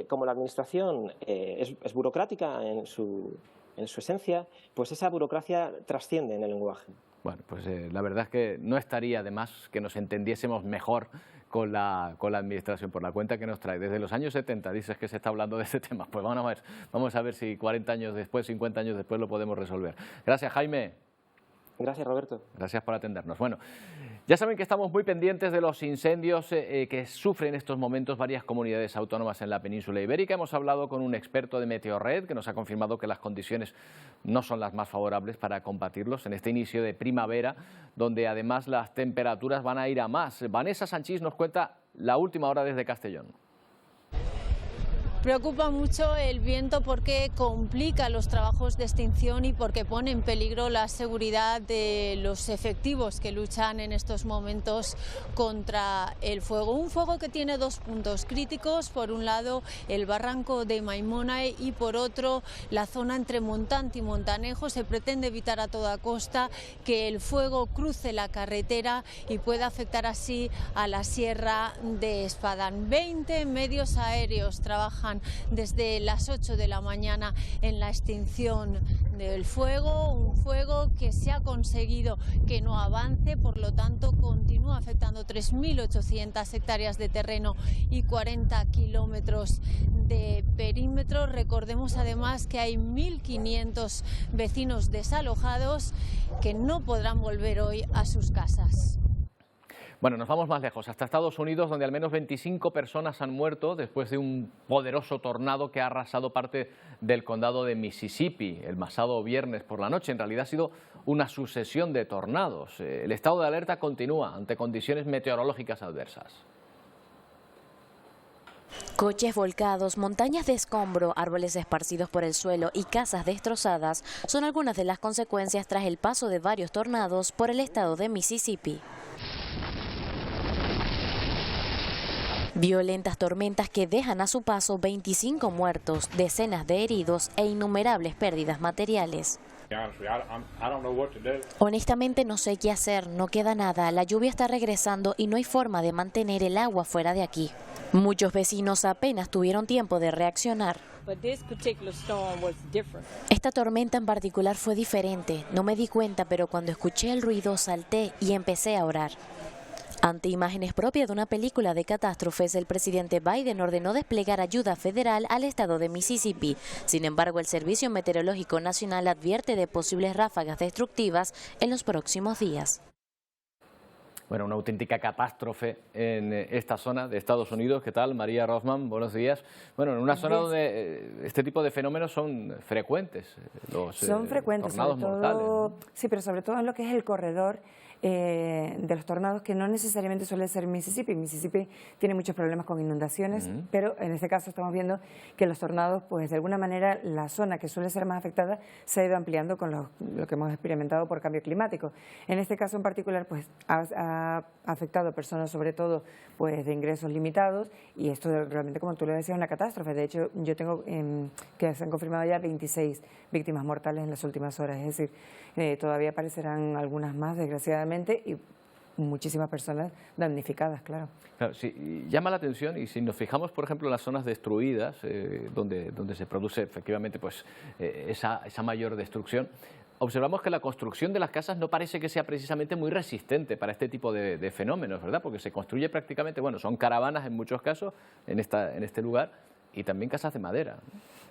[SPEAKER 18] como la administración es burocrática en su esencia, pues esa burocracia trasciende en el lenguaje.
[SPEAKER 1] Bueno, pues la verdad es que no estaría de más que nos entendiésemos mejor con la administración, por la cuenta que nos trae. Desde los años 70 dices que se está hablando de este tema. Pues vamos a ver si 40 años después, 50 años después lo podemos resolver. Gracias, Jaime.
[SPEAKER 18] Gracias, Roberto.
[SPEAKER 1] Gracias por atendernos. Bueno, ya saben que estamos muy pendientes de los incendios que sufren en estos momentos varias comunidades autónomas en la península ibérica. Hemos hablado con un experto de Meteorred que nos ha confirmado que las condiciones no son las más favorables para combatirlos en este inicio de primavera, donde además las temperaturas van a ir a más. Vanessa Sanchís nos cuenta la última hora desde Castellón.
[SPEAKER 19] Preocupa mucho el viento porque complica los trabajos de extinción y porque pone en peligro la seguridad de los efectivos que luchan en estos momentos contra el fuego. Un fuego que tiene dos puntos críticos, por un lado el barranco de Maimonae y por otro la zona entre Montant y Montanejo. Se pretende evitar a toda costa que el fuego cruce la carretera y pueda afectar así a la Sierra de Espadán. 20 medios aéreos trabajan desde las 8 de la mañana en la extinción del fuego, un fuego que se ha conseguido que no avance, por lo tanto continúa afectando 3.800 hectáreas de terreno y 40 kilómetros de perímetro. Recordemos además que hay 1.500 vecinos desalojados que no podrán volver hoy a sus casas.
[SPEAKER 1] Bueno, nos vamos más lejos, hasta Estados Unidos, donde al menos 25 personas han muerto después de un poderoso tornado que ha arrasado parte del condado de Mississippi el pasado viernes por la noche. En realidad ha sido una sucesión de tornados. El estado de alerta continúa ante condiciones meteorológicas adversas.
[SPEAKER 20] Coches volcados, montañas de escombro, árboles esparcidos por el suelo y casas destrozadas son algunas de las consecuencias tras el paso de varios tornados por el estado de Mississippi. Violentas tormentas que dejan a su paso 25 muertos, decenas de heridos e innumerables pérdidas materiales. Honestamente no sé qué hacer, no queda nada, la lluvia está regresando y no hay forma de mantener el agua fuera de aquí. Muchos vecinos apenas tuvieron tiempo de reaccionar. Esta tormenta en particular fue diferente, no me di cuenta, pero cuando escuché el ruido salté y empecé a orar. Ante imágenes propias de una película de catástrofes, el presidente Biden ordenó desplegar ayuda federal al estado de Mississippi. Sin embargo, el Servicio Meteorológico Nacional advierte de posibles ráfagas destructivas en los próximos días.
[SPEAKER 1] Bueno, una auténtica catástrofe en esta zona de Estados Unidos. ¿Qué tal, María Rothman? Buenos días. Bueno, en una zona donde este tipo de fenómenos son frecuentes.
[SPEAKER 21] Son frecuentes,
[SPEAKER 1] tornados mortales, ¿no?
[SPEAKER 21] Sí, pero sobre todo en lo que es el corredor de los tornados, que no necesariamente suele ser Mississippi. Mississippi tiene muchos problemas con inundaciones, pero en este caso estamos viendo que los tornados, pues de alguna manera, la zona que suele ser más afectada se ha ido ampliando con lo que hemos experimentado por cambio climático. En este caso en particular, pues ha afectado a personas sobre todo pues de ingresos limitados, y esto realmente, como tú lo decías, es una catástrofe. De hecho, yo tengo que se han confirmado ya 26 víctimas mortales en las últimas horas, es decir, todavía aparecerán algunas más, desgraciadamente, y muchísimas personas damnificadas, claro.
[SPEAKER 1] Claro, sí, llama la atención, y si nos fijamos, por ejemplo, en las zonas destruidas, donde se produce efectivamente pues, esa mayor destrucción, observamos que la construcción de las casas no parece que sea precisamente muy resistente para este tipo de fenómenos, ¿verdad? Porque se construye prácticamente, bueno, son caravanas en muchos casos en este lugar, y también casas de madera.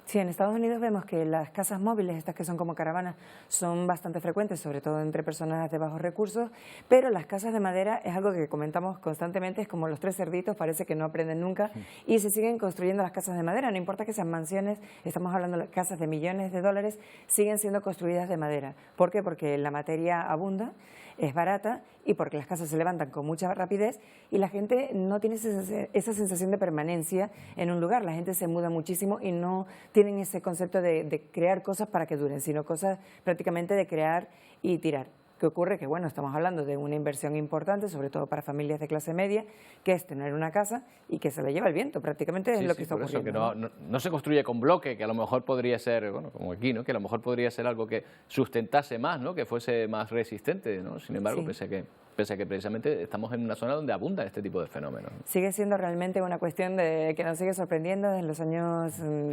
[SPEAKER 21] Sí, en Estados Unidos vemos que las casas móviles, estas que son como caravanas, son bastante frecuentes, sobre todo entre personas de bajos recursos, pero las casas de madera es algo que comentamos constantemente, es como los tres cerditos, parece que no aprenden nunca, y se siguen construyendo las casas de madera, no importa que sean mansiones, estamos hablando de casas de millones de dólares, siguen siendo construidas de madera. ¿Por qué? Porque la materia abunda, es barata y porque las casas se levantan con mucha rapidez y la gente no tiene esa sensación de permanencia en un lugar. La gente se muda muchísimo y no tienen ese concepto de crear cosas para que duren, sino cosas prácticamente de crear y tirar. ¿Qué ocurre? Que bueno, estamos hablando de una inversión importante, sobre todo para familias de clase media, que es tener una casa y que se la lleva el viento, prácticamente es lo que está ocurriendo.
[SPEAKER 1] Eso, que no se construye con bloque, que a lo mejor podría ser, bueno, como aquí, ¿no? Que a lo mejor podría ser algo que sustentase más, ¿no? Que fuese más resistente, ¿no? Sin embargo, pese a que precisamente estamos en una zona donde abundan este tipo de fenómenos.
[SPEAKER 21] Sigue siendo realmente una cuestión de que nos sigue sorprendiendo. En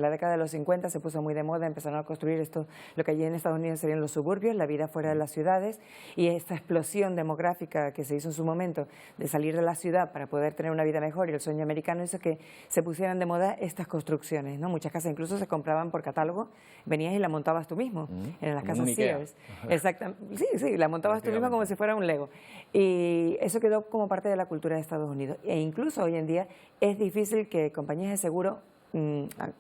[SPEAKER 21] la década de los 50 se puso muy de moda, empezaron a construir esto, lo que allí en Estados Unidos serían los suburbios, la vida fuera de las ciudades, y esta explosión demográfica que se hizo en su momento de salir de la ciudad para poder tener una vida mejor, y el sueño americano hizo que se pusieran de moda estas construcciones, ¿no? Muchas casas incluso se compraban por catálogo, venías y la montabas tú mismo, en las casas Sears. Exactamente, sí, la montabas tú mismo como si fuera un Lego. Y eso quedó como parte de la cultura de Estados Unidos. E incluso hoy en día es difícil que compañías de seguro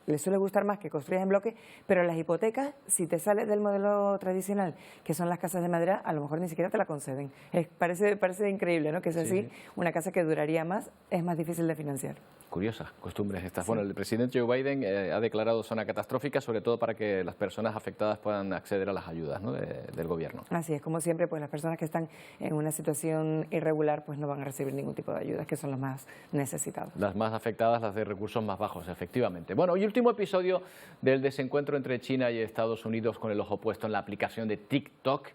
[SPEAKER 21] les suele gustar más que construyas en bloque, pero las hipotecas, si te sales del modelo tradicional, que son las casas de madera, a lo mejor ni siquiera te la conceden. Parece increíble, ¿no? Que es así, una casa que duraría más, es más difícil de financiar.
[SPEAKER 1] Curiosas costumbres estas. Sí. Bueno, el presidente Joe Biden ha declarado zona catastrófica, sobre todo para que las personas afectadas puedan acceder a las ayudas, ¿no? del gobierno.
[SPEAKER 21] Así es, como siempre, pues las personas que están en una situación irregular pues no van a recibir ningún tipo de ayudas, que son los más necesitados.
[SPEAKER 1] Las más afectadas, las de recursos más bajos, efectivamente. Bueno, y último episodio del desencuentro entre China y Estados Unidos, con el ojo puesto en la aplicación de TikTok,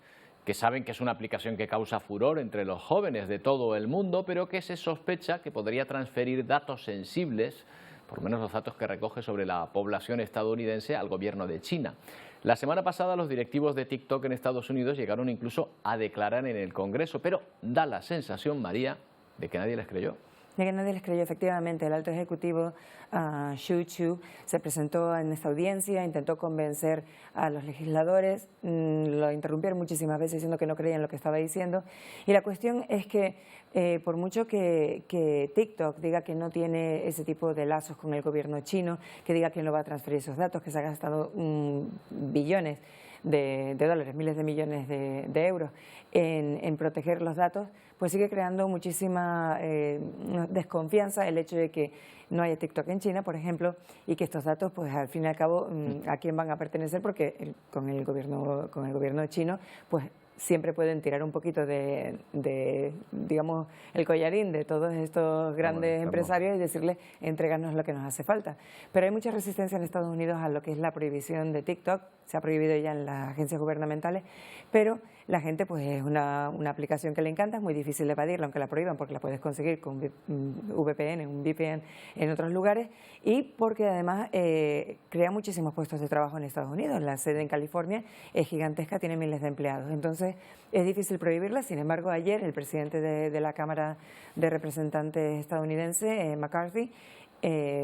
[SPEAKER 1] que saben que es una aplicación que causa furor entre los jóvenes de todo el mundo, pero que se sospecha que podría transferir datos sensibles, por lo menos los datos que recoge sobre la población estadounidense, al gobierno de China. La semana pasada los directivos de TikTok en Estados Unidos llegaron incluso a declarar en el Congreso, pero da la sensación, María, de que nadie les creyó.
[SPEAKER 21] De que nadie les creyó, efectivamente. El alto ejecutivo Xu Chu se presentó en esta audiencia, intentó convencer a los legisladores, lo interrumpieron muchísimas veces diciendo que no creían lo que estaba diciendo. Y la cuestión es que por mucho que TikTok diga que no tiene ese tipo de lazos con el gobierno chino, que diga que no va a transferir esos datos, que se ha gastado billones de dólares, miles de millones de euros en proteger los datos, pues sigue creando muchísima desconfianza el hecho de que no haya TikTok en China, por ejemplo, y que estos datos, pues al fin y al cabo, ¿a quién van a pertenecer? Porque con el gobierno chino, pues siempre pueden tirar un poquito digamos, el collarín de todos estos grandes empresarios y decirles, entréganos lo que nos hace falta. Pero hay mucha resistencia en Estados Unidos a lo que es la prohibición de TikTok, se ha prohibido ya en las agencias gubernamentales, pero la gente, pues es una aplicación que le encanta, es muy difícil de evadirla, aunque la prohíban, porque la puedes conseguir con un VPN en otros lugares, y porque además crea muchísimos puestos de trabajo en Estados Unidos. La sede en California es gigantesca, tiene miles de empleados. Entonces, es difícil prohibirla. Sin embargo, ayer el presidente de la Cámara de Representantes estadounidense, McCarthy,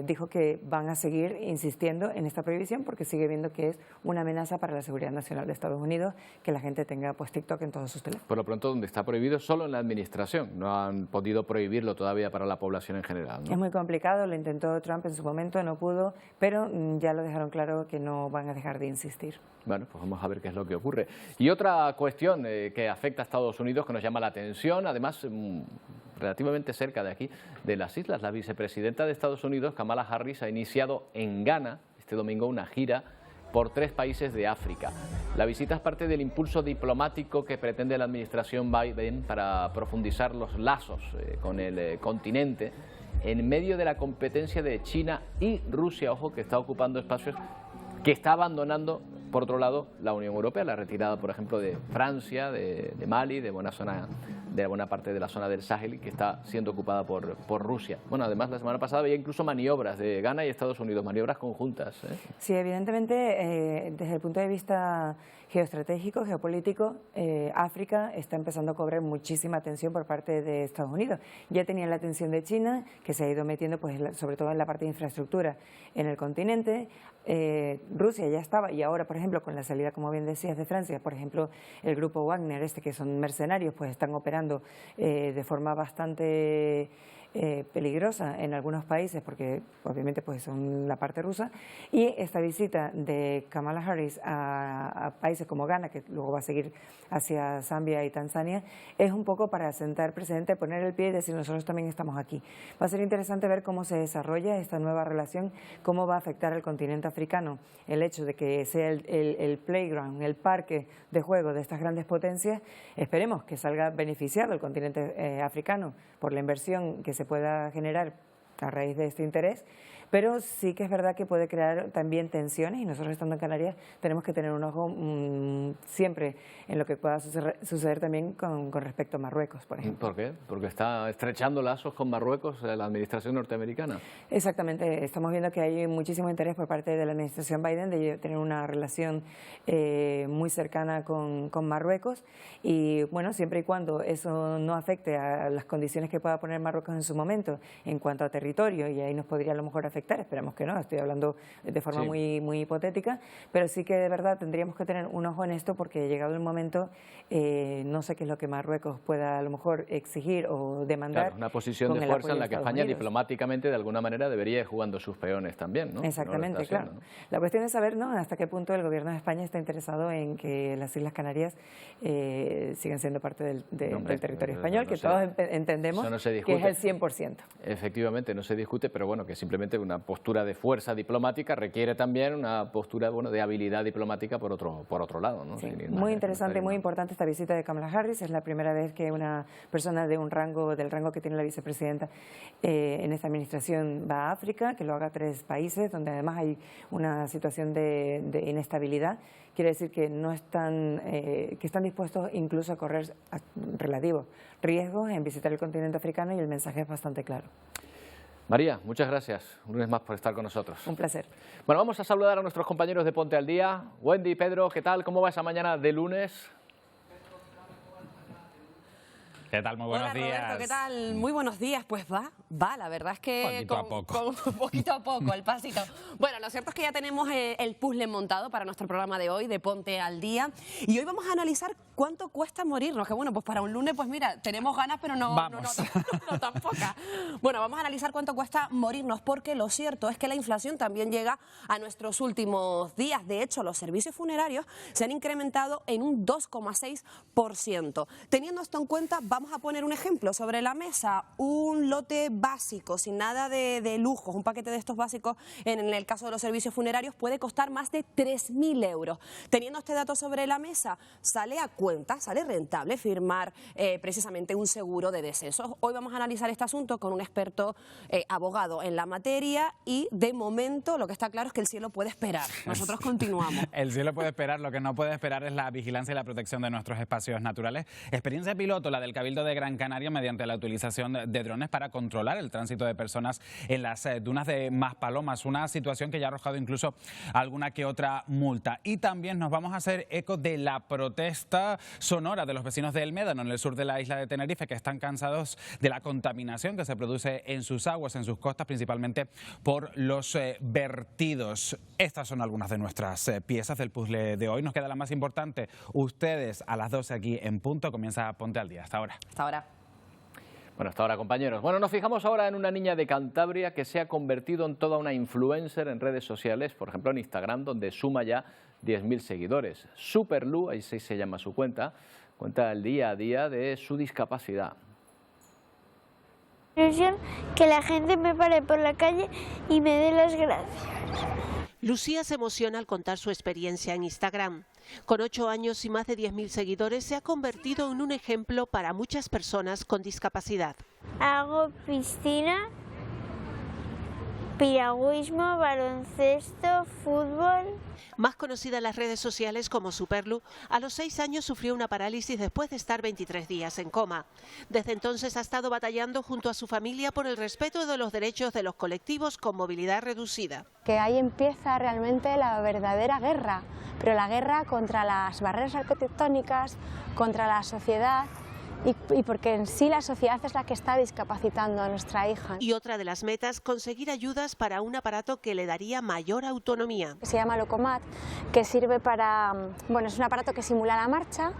[SPEAKER 21] dijo que van a seguir insistiendo en esta prohibición porque sigue viendo que es una amenaza para la seguridad nacional de Estados Unidos que la gente tenga pues TikTok en todos sus teléfonos.
[SPEAKER 1] Por lo pronto, donde está prohibido solo en la administración, no han podido prohibirlo todavía para la población en general, ¿no?
[SPEAKER 21] Es muy complicado, lo intentó Trump en su momento, no pudo, pero ya lo dejaron claro que no van a dejar de insistir.
[SPEAKER 1] Bueno, pues vamos a ver qué es lo que ocurre. Y otra cuestión que afecta a Estados Unidos, que nos llama la atención, además relativamente cerca de aquí, de las islas. La vicepresidenta de Estados Unidos, Kamala Harris, ha iniciado en Ghana este domingo una gira por 3 países de África. La visita es parte del impulso diplomático que pretende la administración Biden para profundizar los lazos con el continente en medio de la competencia de China y Rusia, ojo, que está ocupando espacios que está abandonando, por otro lado, la Unión Europea, la retirada, por ejemplo, de Francia, de Mali, de buena zona de buena parte de la zona del Sahel, que está siendo ocupada por Rusia. Bueno, además la semana pasada había incluso maniobras de Ghana y Estados Unidos, maniobras conjuntas.
[SPEAKER 21] Sí, evidentemente, desde el punto de vista geoestratégico, geopolítico, África está empezando a cobrar muchísima atención por parte de Estados Unidos. Ya tenía la atención de China, que se ha ido metiendo, pues, sobre todo en la parte de infraestructura en el continente. Rusia ya estaba, y ahora, por ejemplo, con la salida, como bien decías, de Francia, por ejemplo, el grupo Wagner, que son mercenarios, pues están operando de forma bastante peligrosa en algunos países, porque obviamente pues son la parte rusa, y esta visita de Kamala Harris a países como Ghana, que luego va a seguir hacia Zambia y Tanzania, es un poco para sentar precedente, poner el pie y decir nosotros también estamos aquí. Va a ser interesante ver cómo se desarrolla esta nueva relación, cómo va a afectar al continente africano el hecho de que sea el playground, el parque de juego de estas grandes potencias. Esperemos que salga beneficiado el continente africano por la inversión que se pueda generar a raíz de este interés, pero sí que es verdad que puede crear también tensiones, y nosotros estando en Canarias tenemos que tener un ojo siempre en lo que pueda suceder también con respecto a Marruecos, por ejemplo.
[SPEAKER 1] ¿Por qué? Porque está estrechando lazos con Marruecos la administración norteamericana.
[SPEAKER 21] Exactamente, estamos viendo que hay muchísimo interés por parte de la administración Biden de tener una relación muy cercana con Marruecos, y bueno, siempre y cuando eso no afecte a las condiciones que pueda poner Marruecos en su momento en cuanto a territorio, y ahí nos podría a lo mejor afectar, esperamos que no, estoy hablando de forma muy hipotética, pero sí que de verdad tendríamos que tener un ojo en esto, porque llegado el momento no sé qué es lo que Marruecos pueda a lo mejor exigir o demandar.
[SPEAKER 1] Claro, una posición de fuerza en la que España diplomáticamente de alguna manera debería ir jugando sus peones también, ¿no?
[SPEAKER 21] Exactamente,
[SPEAKER 1] no
[SPEAKER 21] claro.
[SPEAKER 1] ¿no?
[SPEAKER 21] La cuestión es saber, ¿no?, hasta qué punto el gobierno de España está interesado en que las Islas Canarias sigan siendo parte del territorio español, que todos entendemos que es el 100%.
[SPEAKER 1] Efectivamente, no se discute, pero bueno, que simplemente una postura de fuerza diplomática requiere también una postura de habilidad diplomática por otro lado, ¿no?
[SPEAKER 21] Sí, muy interesante y muy importante esta visita de Kamala Harris. Es la primera vez que una persona de del rango que tiene la vicepresidenta en esta administración va a África, que lo haga a 3 países donde además hay una situación de inestabilidad. Quiere decir que no están, que están dispuestos incluso a correr relativos riesgos en visitar el continente africano, y el mensaje es bastante claro.
[SPEAKER 1] María, muchas gracias un lunes más por estar con nosotros.
[SPEAKER 21] Un placer.
[SPEAKER 1] Bueno, vamos a saludar a nuestros compañeros de Ponte al Día. Wendy, Pedro, ¿qué tal? ¿Cómo va esa mañana de lunes?
[SPEAKER 2] ¿Qué tal? Muy buenos días.
[SPEAKER 22] Roberto, ¿qué tal? Muy buenos días. Pues va, la verdad es que poquito a poco, el pasito. Bueno, lo cierto es que ya tenemos el puzzle montado para nuestro programa de hoy, de Ponte al Día, y hoy vamos a analizar cuánto cuesta morirnos, que bueno, pues para un lunes, pues mira, tenemos ganas, pero no tan pocas. Bueno, vamos a analizar cuánto cuesta morirnos, porque lo cierto es que la inflación también llega a nuestros últimos días. De hecho, los servicios funerarios se han incrementado en un 2,6%. Teniendo esto en cuenta, vamos a poner un ejemplo sobre la mesa. Un lote básico, sin nada de lujos, un paquete de estos básicos, en el caso de los servicios funerarios, puede costar más de 3.000 euros. Teniendo este dato sobre la mesa, sale a cuenta, sale rentable firmar precisamente un seguro de decesos. Hoy vamos a analizar este asunto con un experto abogado en la materia, y de momento lo que está claro es que el cielo puede esperar. Nosotros continuamos.
[SPEAKER 2] El cielo puede esperar, lo que no puede esperar es la vigilancia y la protección de nuestros espacios naturales. Experiencia piloto, la del Cabildo de Gran Canaria, mediante la utilización de drones para controlar el tránsito de personas en las dunas de Maspalomas, una situación que ya ha arrojado incluso alguna que otra multa. Y también nos vamos a hacer eco de la protesta sonora de los vecinos de El Médano, en el sur de la isla de Tenerife, que están cansados de la contaminación que se produce en sus aguas, en sus costas, principalmente por los vertidos. Estas son algunas de nuestras piezas del puzzle de hoy. Nos queda la más importante. Ustedes a las 12 aquí en punto. Comienza Ponte al Día. Hasta ahora.
[SPEAKER 22] Hasta ahora.
[SPEAKER 1] Bueno, hasta ahora, compañeros. Bueno, nos fijamos ahora en una niña de Cantabria que se ha convertido en toda una influencer en redes sociales, por ejemplo en Instagram, donde suma ya 10.000 seguidores. Superlu, ahí se llama su cuenta, cuenta el día a día de su discapacidad.
[SPEAKER 23] Que la gente me pare por la calle y me dé las gracias.
[SPEAKER 24] Lucía se emociona al contar su experiencia en Instagram. Con 8 años y más de 10.000 seguidores, se ha convertido en un ejemplo para muchas personas con discapacidad.
[SPEAKER 23] Hago piscina piragüismo, baloncesto, fútbol.
[SPEAKER 24] Más conocida en las redes sociales como Superlu, a los 6 años sufrió una parálisis después de estar 23 días en coma. Desde entonces ha estado batallando junto a su familia por el respeto de los derechos de los colectivos con movilidad reducida.
[SPEAKER 4] Que ahí empieza realmente la verdadera guerra, pero la guerra contra las barreras arquitectónicas, contra la sociedad, y porque en sí la sociedad es la que está discapacitando a nuestra hija.
[SPEAKER 24] Y otra de las metas, conseguir ayudas para un aparato que le daría mayor autonomía.
[SPEAKER 4] Se llama Locomat, que sirve para, bueno, es un aparato que simula la marcha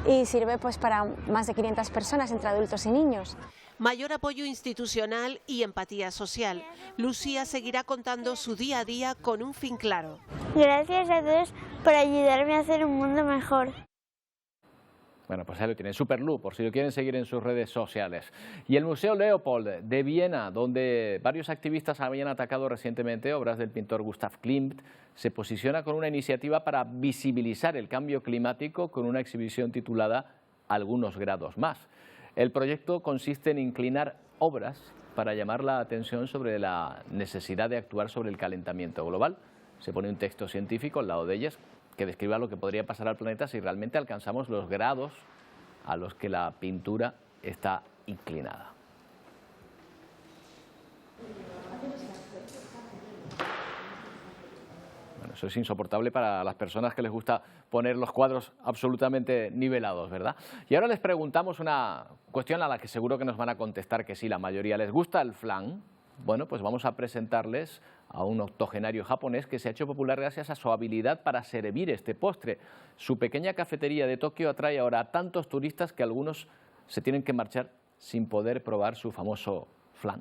[SPEAKER 4] y sirve pues para más de 500 personas entre adultos y niños.
[SPEAKER 24] Mayor apoyo institucional y empatía social. Lucía seguirá contando su día a día con un fin claro.
[SPEAKER 23] Gracias a todos por ayudarme a hacer un mundo mejor.
[SPEAKER 1] Bueno, pues ahí lo tienen, Superlu, por si lo quieren seguir en sus redes sociales. Y el Museo Leopold de Viena, donde varios activistas habían atacado recientemente obras del pintor Gustav Klimt, se posiciona con una iniciativa para visibilizar el cambio climático con una exhibición titulada Algunos grados más. El proyecto consiste en inclinar obras para llamar la atención sobre la necesidad de actuar sobre el calentamiento global. Se pone un texto científico al lado de ellas que describa lo que podría pasar al planeta si realmente alcanzamos los grados a los que la pintura está inclinada. Bueno, eso es insoportable para las personas que les gusta poner los cuadros absolutamente nivelados, ¿verdad? Y ahora les preguntamos una cuestión a la que seguro que nos van a contestar que sí, la mayoría. ¿Les gusta el flan? Bueno, pues vamos a presentarles a un octogenario japonés que se ha hecho popular gracias a su habilidad para servir este postre. Su pequeña cafetería de Tokio atrae ahora a tantos turistas que algunos se tienen que marchar sin poder probar su famoso flan.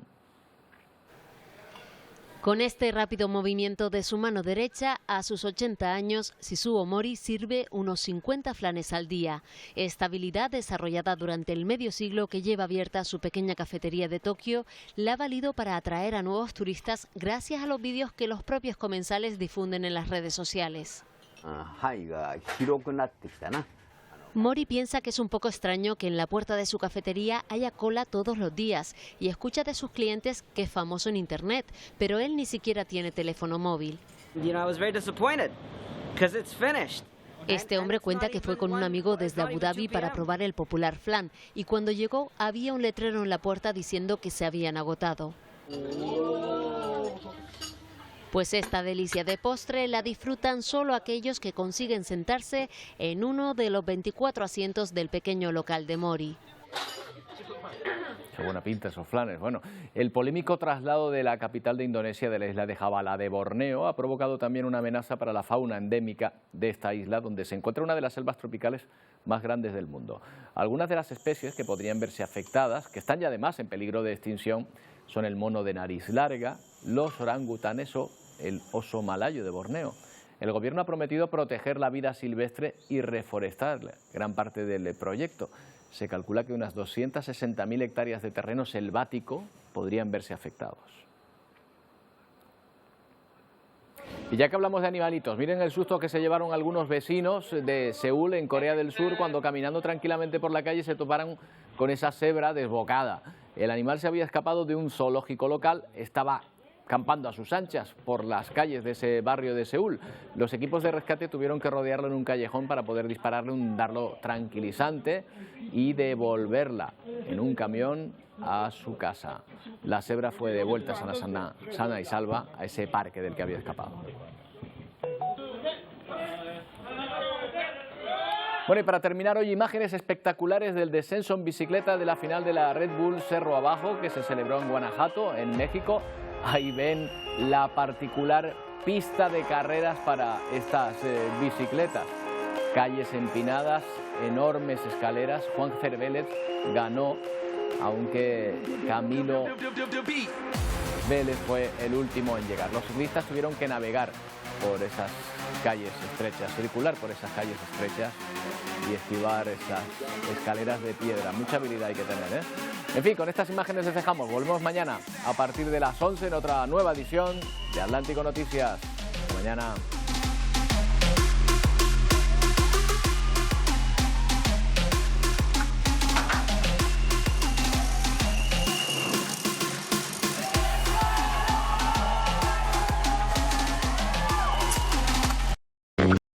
[SPEAKER 7] Con este rápido movimiento de su mano derecha, a sus 80 años, Shisuo Mori sirve unos 50 flanes al día. Esta habilidad, desarrollada durante el medio siglo que lleva abierta su pequeña cafetería de Tokio, la ha valido para atraer a nuevos turistas gracias a los vídeos que los propios comensales difunden en las redes sociales. Mori piensa que es un poco extraño que en la puerta de su cafetería haya cola todos los días y escucha de sus clientes que es famoso en internet, pero él ni siquiera tiene teléfono móvil. Este hombre cuenta que fue con un amigo desde Abu Dhabi para probar el popular flan y cuando llegó había un letrero en la puerta diciendo que se habían agotado. Pues esta delicia de postre la disfrutan solo aquellos que consiguen sentarse en uno de los 24 asientos del pequeño local de Mori.
[SPEAKER 1] Qué buena pinta esos flanes. Bueno, el polémico traslado de la capital de Indonesia de la isla de Jabala de Borneo ha provocado también una amenaza para la fauna endémica de esta isla, donde se encuentra una de las selvas tropicales más grandes del mundo. Algunas de las especies que podrían verse afectadas, que están ya además en peligro de extinción, son el mono de nariz larga, los orangutanes o el oso malayo de Borneo. El gobierno ha prometido proteger la vida silvestre y reforestar gran parte del proyecto. Se calcula que unas 260.000 hectáreas de terreno selvático podrían verse afectados. Y ya que hablamos de animalitos, miren el susto que se llevaron algunos vecinos de Seúl, en Corea del Sur, cuando caminando tranquilamente por la calle se toparon con esa cebra desbocada. El animal se había escapado de un zoológico local, estaba campando a sus anchas por las calles de ese barrio de Seúl. Los equipos de rescate tuvieron que rodearlo en un callejón para poder dispararle un dardo tranquilizante y devolverla en un camión a su casa. La cebra fue devuelta sana y salva a ese parque del que había escapado. Bueno, y para terminar hoy, imágenes espectaculares del descenso en bicicleta de la final de la Red Bull Cerro Abajo, que se celebró en Guanajuato, en México. Ahí ven la particular pista de carreras para estas bicicletas. Calles empinadas, enormes escaleras. Juan Cervélez ganó, aunque Camilo Vélez fue el último en llegar. Los ciclistas tuvieron que navegar por esas calles estrechas, circular por esas calles estrechas y esquivar esas escaleras de piedra. Mucha habilidad hay que tener, ¿eh? En fin, con estas imágenes les dejamos. Volvemos mañana a partir de las 11 en otra nueva edición de Atlántico Noticias. Hasta mañana.